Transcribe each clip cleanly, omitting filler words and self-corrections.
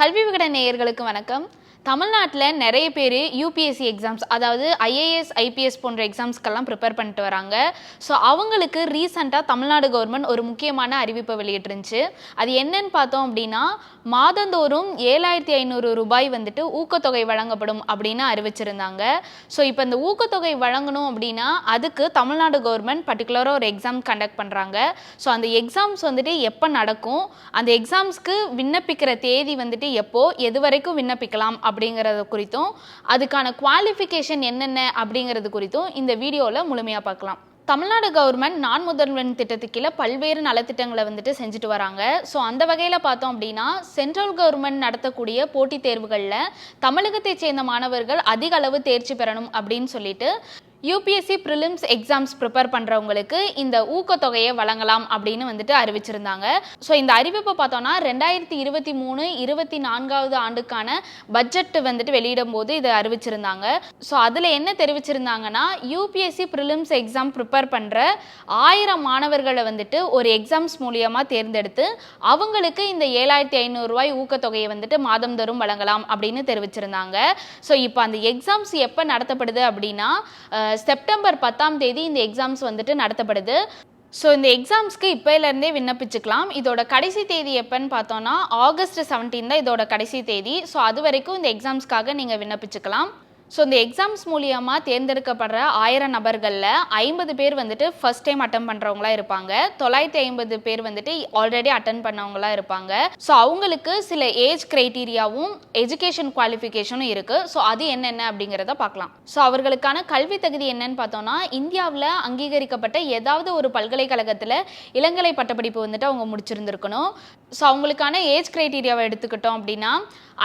கல்வி விகட நேயர்களுக்கு வணக்கம். தமிழ்நாட்டில் நிறைய பேர் யூபிஎஸ்சி எக்ஸாம்ஸ், அதாவது ஐஏஎஸ் ஐபிஎஸ் போன்ற எக்ஸாம்ஸ்க்கெல்லாம் ப்ரிப்பேர் பண்ணிட்டு வராங்க. ஸோ அவங்களுக்கு ரீசெண்டாக தமிழ்நாடு கவர்மெண்ட் ஒரு முக்கியமான அறிவிப்பை வெளியிட்டிருந்துச்சு. அது என்னன்னு பார்த்தோம் அப்படின்னா, மாதந்தோறும் 7,500 ரூபாய் வந்துட்டு ஊக்கத்தொகை வழங்கப்படும் அப்படின்னு அறிவிச்சிருந்தாங்க. ஸோ இப்போ இந்த ஊக்கத்தொகை வழங்கணும் அப்படின்னா அதுக்கு தமிழ்நாடு கவர்மெண்ட் பர்டிகுலராக ஒரு எக்ஸாம் கண்டக்ட் பண்ணுறாங்க. ஸோ அந்த எக்ஸாம்ஸ் வந்துட்டு எப்போ நடக்கும், அந்த எக்ஸாம்ஸ்க்கு விண்ணப்பிக்கிற தேதி வந்துட்டு எப்போ, எது வரைக்கும் விண்ணப்பிக்கலாம் அப்படிங்கிறது குறித்தும், அதுக்கான குவாலிஃபிகேஷன் என்னென்ன அப்படிங்கிறது குறித்தும் இந்த வீடியோவில் முழுமையாக பார்க்கலாம். தமிழ்நாடு கவர்மெண்ட் நான் முதல்வன் திட்டத்துக்கு கீழே பல்வேறு நலத்திட்டங்களை வந்துட்டு செஞ்சுட்டு வராங்க. ஸோ அந்த வகையில் பார்த்தோம் அப்படின்னா, சென்ட்ரல் கவர்மெண்ட் நடத்தக்கூடிய போட்டித் தேர்வுகளில் தமிழகத்தை சேர்ந்த மாணவர்கள் அதிக அளவு தேர்ச்சி பெறணும் அப்படின்னு சொல்லிட்டு யூபிஎஸ்சி ப்ரிலிம்ஸ் எக்ஸாம்ஸ் ப்ரிப்பேர் பண்ணுறவங்களுக்கு இந்த ஊக்கத்தொகையை வழங்கலாம் அப்படின்னு வந்துட்டு அறிவிச்சிருந்தாங்க. ஸோ இந்த அறிவிப்பை பார்த்தோன்னா 2023-24 ஆண்டுக்கான பட்ஜெட் வந்துட்டு வெளியிடும் போது இதை அறிவிச்சிருந்தாங்க. ஸோ அதில் என்ன தெரிவிச்சிருந்தாங்கன்னா, யூபிஎஸ்சி ப்ரிலிம்ஸ் எக்ஸாம் ப்ரிப்பேர் பண்ணுற 1000 மாணவர்களை வந்துட்டு ஒரு எக்ஸாம்ஸ் மூலியமாக தேர்ந்தெடுத்து அவங்களுக்கு இந்த 7,500 ரூபாய் ஊக்கத்தொகையை வந்துட்டு மாதந்தோறும் வழங்கலாம் அப்படின்னு தெரிவிச்சிருந்தாங்க. ஸோ இப்போ அந்த எக்ஸாம்ஸ் எப்போ நடத்தப்படுது அப்படின்னா, செப்டம்பர் 10ஆம் தேதி இந்த எக்ஸாம்ஸ் வந்துட்டு நடத்தப்படுது. ஸோ இந்த எக்ஸாம்ஸ்க்கு இப்போலேருந்தே விண்ணப்பிச்சுக்கலாம். இதோட கடைசி தேதி எப்போன்னு பார்த்தோன்னா ஆகஸ்ட் 17 தான் இதோட கடைசி தேதி. ஸோ அது வரைக்கும் இந்த எக்ஸாம்ஸ்க்காக நீங்கள் விண்ணப்பிச்சுக்கலாம். ஸோ இந்த எக்ஸாம்ஸ் மூலியமாக தேர்ந்தெடுக்கப்படுற 1000 நபர்களில் 50 பேர் வந்துட்டு ஃபர்ஸ்ட் டைம் அட்டன் பண்ணுறவங்களா இருப்பாங்க. 950 பேர் வந்துட்டு ஆல்ரெடி அட்டன் பண்ணவங்களா இருப்பாங்க. ஸோ அவங்களுக்கு சில ஏஜ் கிரைட்டீரியாவும் எஜுகேஷன் குவாலிஃபிகேஷனும் இருக்குது. ஸோ அது என்னென்ன அப்படிங்கிறத பார்க்கலாம். ஸோ அவர்களுக்கான கல்வி தகுதி என்னன்னு பார்த்தோன்னா, இந்தியாவில் அங்கீகரிக்கப்பட்ட ஏதாவது ஒரு பல்கலைக்கழகத்தில் இளங்கலை பட்டப்படிப்பு வந்துட்டு அவங்க முடிச்சிருந்துருக்கணும். ஸோ அவங்களுக்கான ஏஜ் கிரைட்டீரியாவை எடுத்துக்கிட்டோம் அப்படின்னா,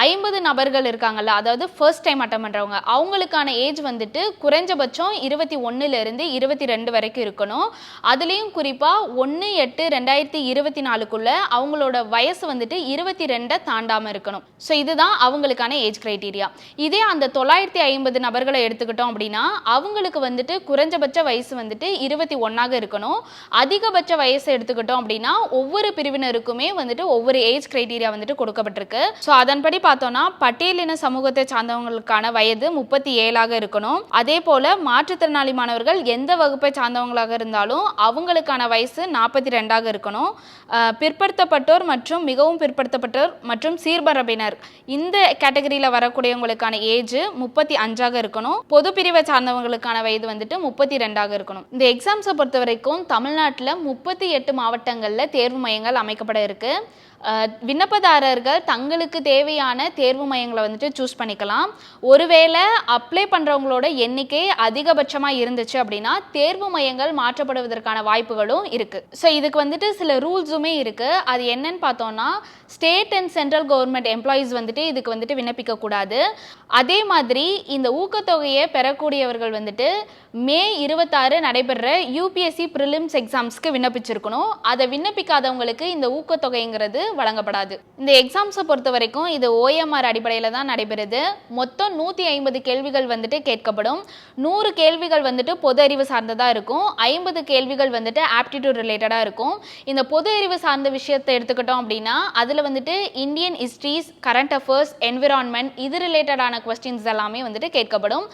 50 நபர்கள் இருக்காங்கல்ல, அதாவது ஃபர்ஸ்ட் டைம் அட்டன் பண்ணுறவங்க, அவங்களுக்கான ஏஜ் வந்துட்டு குறைஞ்சபட்சம் 21லேருந்து 22 வரைக்கும் இருக்கணும். அதுலேயும் குறிப்பாக 1/8/2024 அவங்களோட வயசு வந்துட்டு 22 தாண்டாமல் இருக்கணும். ஸோ இதுதான் அவங்களுக்கான ஏஜ் கிரைட்டீரியா. இதே அந்த 950 நபர்களை எடுத்துக்கிட்டோம் அப்படின்னா, அவங்களுக்கு வந்துட்டு குறைஞ்சபட்ச வயசு வந்துட்டு 21 இருக்கணும். அதிகபட்ச வயசு எடுத்துக்கிட்டோம் அப்படின்னா ஒவ்வொரு பிரிவினருக்குமே வந்துட்டு ஒவ்வொரு ஏஜ் கிரைட்டீரியா வந்துட்டு கொடுக்கப்பட்டிருக்கு. ஸோ அதன்படி பார்த்தோம்னா, பட்டியலின சமூகத்தை சார்ந்தவங்களுக்கான வயது 37 இருக்கணும். அதே போல மாற்றுத்திறனாளி மாணவர்கள் எந்த வகுப்பை சார்ந்தவங்களாக இருந்தாலும் அவங்களுக்கான வயசு 42 இருக்கணும். பிற்படுத்தப்பட்டோர் மற்றும் மிகவும் பிற்படுத்தப்பட்டோர் மற்றும் சீர்மரபினர் இந்த கேட்டகரியில் வரக்கூடியவங்களுக்கான ஏஜ் 35 இருக்கணும். பொது பிரிவை சார்ந்தவங்களுக்கான வயது வந்துட்டு 32 இருக்கணும். இந்த எக்ஸாம்ஸை பொறுத்த வரைக்கும் தமிழ்நாட்டில் 38 மாவட்டங்களில் தேர்வு மையங்கள் அமைக்கப்பட இருக்கு. விண்ணப்பதாரர்கள் தங்களுக்கு தேவையான தேர்வு மையங்களை வந்துட்டு சூஸ் பண்ணிக்கலாம். ஒருவேளை அப்ளை பண்ணுறவங்களோட எண்ணிக்கை அதிகபட்சமாக இருந்துச்சு அப்படின்னா தேர்வு மையங்கள் மாற்றப்படுவதற்கான வாய்ப்புகளும் இருக்குது. ஸோ இதுக்கு வந்துட்டு சில ரூல்ஸுமே இருக்குது. அது என்னன்னு பார்த்தோன்னா, state and central government employees வந்துட்டு இதுக்கு வந்துட்டு விண்ணப்பிக்கக்கூடாது. அதே மாதிரி இந்த ஊக்கத்தொகையை பெறக்கூடியவர்கள் வந்துட்டு மே 26 நடைபெற யூபிஎஸ்சி ப்ரிலிம்ஸ் எக்ஸாம்ஸ்க்கு விண்ணப்பிச்சிருக்கணும். அதை விண்ணப்பிக்காதவங்களுக்கு இந்த ஊக்கத்தொகைங்கிறது வழங்கப்படாது. இந்த எக்ஸாம்ஸை பொறுத்த வரைக்கும் இது OMR அடிப்படையில் தான் நடைபெறுது. மொத்தம் 150 கேள்விகள் வந்துட்டு கேட்கப்படும். 100 கேள்விகள் வந்துட்டு பொது அறிவு சார்ந்ததாக இருக்கும். 50 கேள்விகள் வந்துட்டு ஆப்டிடியூட் ரிலேட்டடாக இருக்கும். இந்த பொது அறிவு சார்ந்த விஷயத்தை எடுத்துக்கிட்டோம் அப்படின்னா அதில் வந்துட்டு Indian histories, current affairs, environment இது ரிலேட்டடான கொஸ்டின்ஸ் எல்லாமே வந்துட்டு கேட்கப்படும்.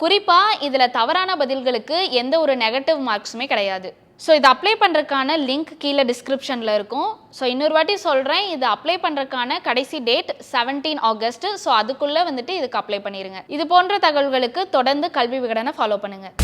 குறிப்பாக இதில் தவறான பதில்களுக்கு எந்த ஒரு நெகட்டிவ் மார்க்ஸுமே கிடையாது. ஸோ இது அப்ளை பண்ணுறதுக்கான லிங்க் கீழே டிஸ்கிரிப்ஷனில் இருக்கும். ஸோ இன்னொரு வாட்டி சொல்கிறேன், இது அப்ளை பண்ணுறதுக்கான கடைசி டேட் 17 ஆகஸ்ட். ஸோ அதுக்குள்ளே வந்துட்டு இதுக்கு அப்ளை பண்ணிடுங்க. இது போன்ற தகவல்களுக்கு தொடர்ந்து கல்வி விகடனை ஃபாலோ பண்ணுங்கள்.